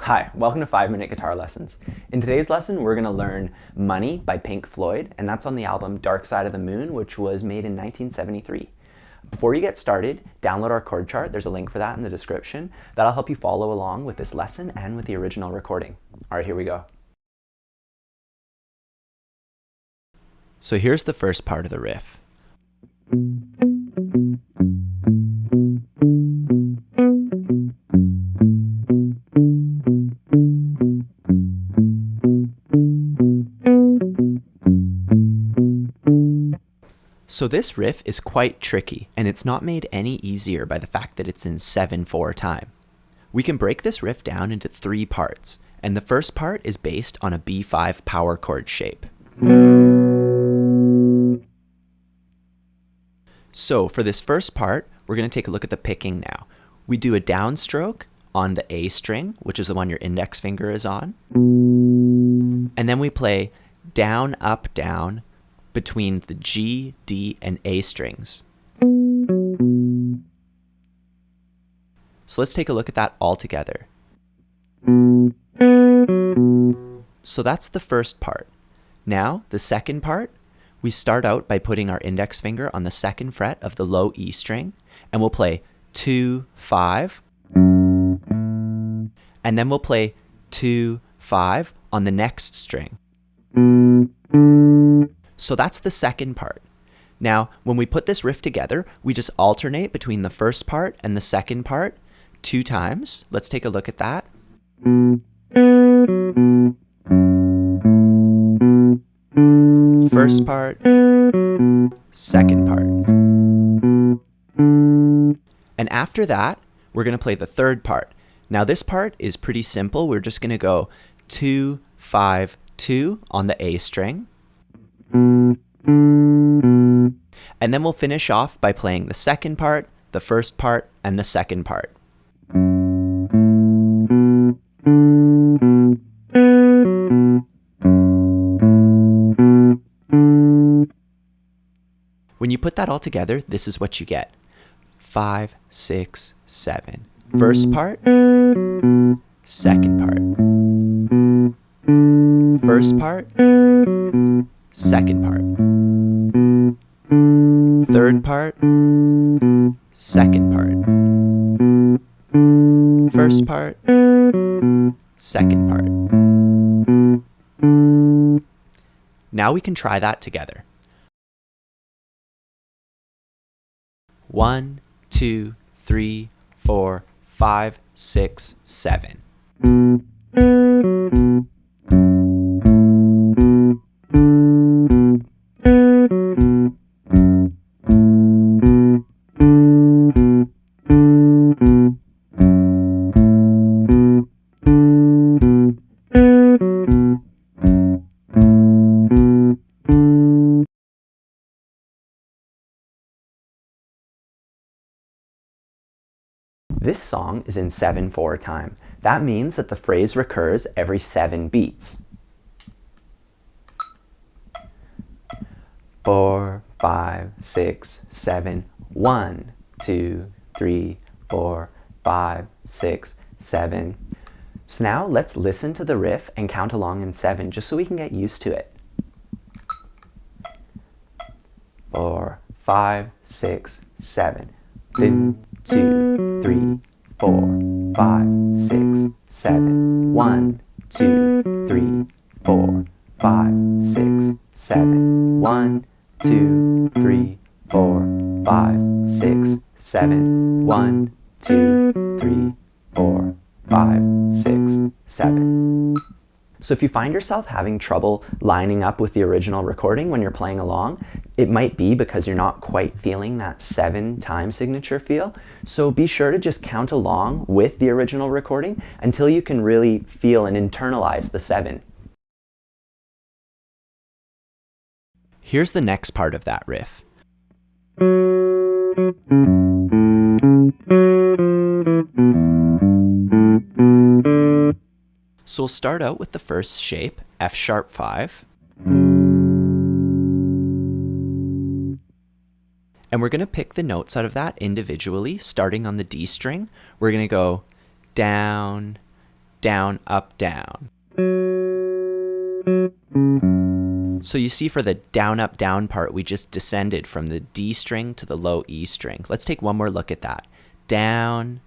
Hi, welcome to 5-Minute Guitar Lessons. In today's lesson, we're going to learn Money by Pink Floyd, and that's on the album Dark Side of the Moon, which was made in 1973. Before you get started, download our chord chart. There's a link for that in the description. That'll help you follow along with this lesson and with the original recording. All right, here we go. So here's the first part of the riff. So this riff is quite tricky, and it's not made any easier by the fact that it's in 7/4 time. We can break this riff down into 3 parts, and the first part is based on a B5 power chord shape. So for this first part, we're going to take a look at the picking now. We do a downstroke on the A string, which is the one your index finger is on, and then we play down, up, down, between the G, D, and A strings. So let's take a look at that all together. So that's the first part. Now, the second part, we start out by putting our index finger on the 2nd fret of the low E string, and we'll play 2, 5, and then we'll play 2, 5 on the next string. So that's the second part. Now, when we put this riff together, we just alternate between the first part and the second part 2 times. Let's take a look at that. First part, second part. And after that, we're going to play the third part. Now this part is pretty simple. We're just going to go 2, 5, 2 on the A string. And then we'll finish off by playing the second part, the first part, and the second part. When you put that all together, this is what you get. 5, 6, 7. First part, second part. First part, second part. Third part, second part. First part, second part. Now we can try that together. 1, 2, 3, 4, 5, 6, 7. This song is in 7/4 time. That means that the phrase recurs every 7 beats. 4, 5, 6, 7. 1, 2, 3, 4, 5, 6, 7. So now let's listen to the riff and count along in 7 just so we can get used to it. 4, 5, 6, 7. 1, 2, 3, 4, 5, 6, 7. 1, 2, 3, 4, 5, 6, 7. 1, 2, 3, 4, 5, 6, 7. 1, 2, 3, 4, 5, 6, 7. So if you find yourself having trouble lining up with the original recording when you're playing along, it might be because you're not quite feeling that 7 time signature feel. So be sure to just count along with the original recording until you can really feel and internalize the 7. Here's the next part of that riff. So we'll start out with the first shape, F sharp 5. And we're going to pick the notes out of that individually, starting on the D string. We're going to go down, down, up, down. So you see for the down, up, down part, we just descended from the D string to the low E string. Let's take one more look at that. Down,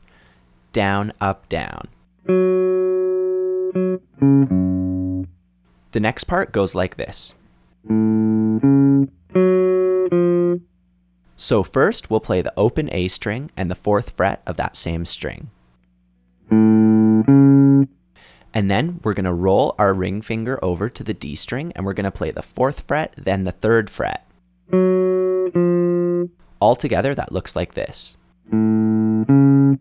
down, up, down. The next part goes like this. So first, we'll play the open A string and the 4th fret of that same string. And then we're going to roll our ring finger over to the D string, and we're going to play the 4th fret, then the 3rd fret. All together, that looks like this. And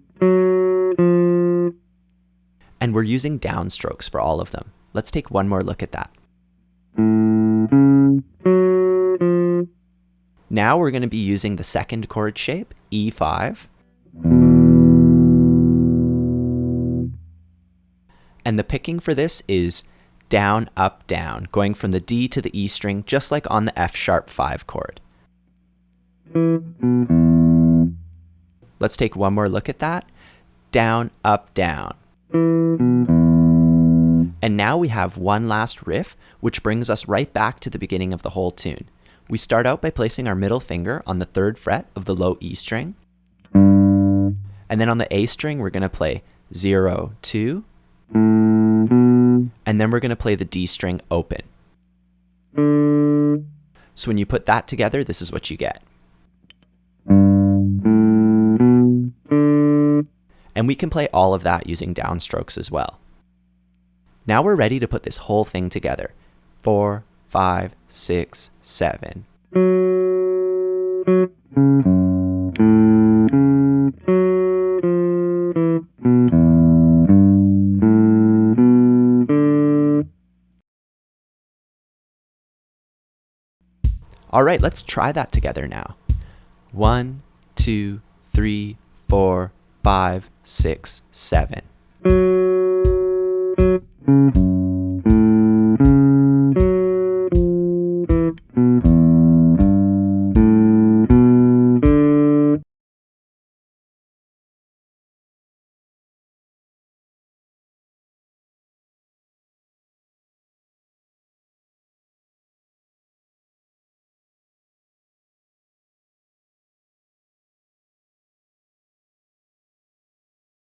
we're using downstrokes for all of them. Let's take one more look at that. Now we're going to be using the 2nd chord shape, E5. And the picking for this is down, up, down, going from the D to the E string, just like on the F sharp 5 chord. Let's take one more look at that. Down, up, down. And now we have one last riff, which brings us right back to the beginning of the whole tune. We start out by placing our middle finger on the 3rd fret of the low E string. And then on the A string, we're going to play 0, 2. And then we're going to play the D string open. So when you put that together, this is what you get. And we can play all of that using downstrokes as well. Now we're ready to put this whole thing together. 4, 5, 6, 7. All right, let's try that together now. 1, 2, 3, 4, 5, 6, 7.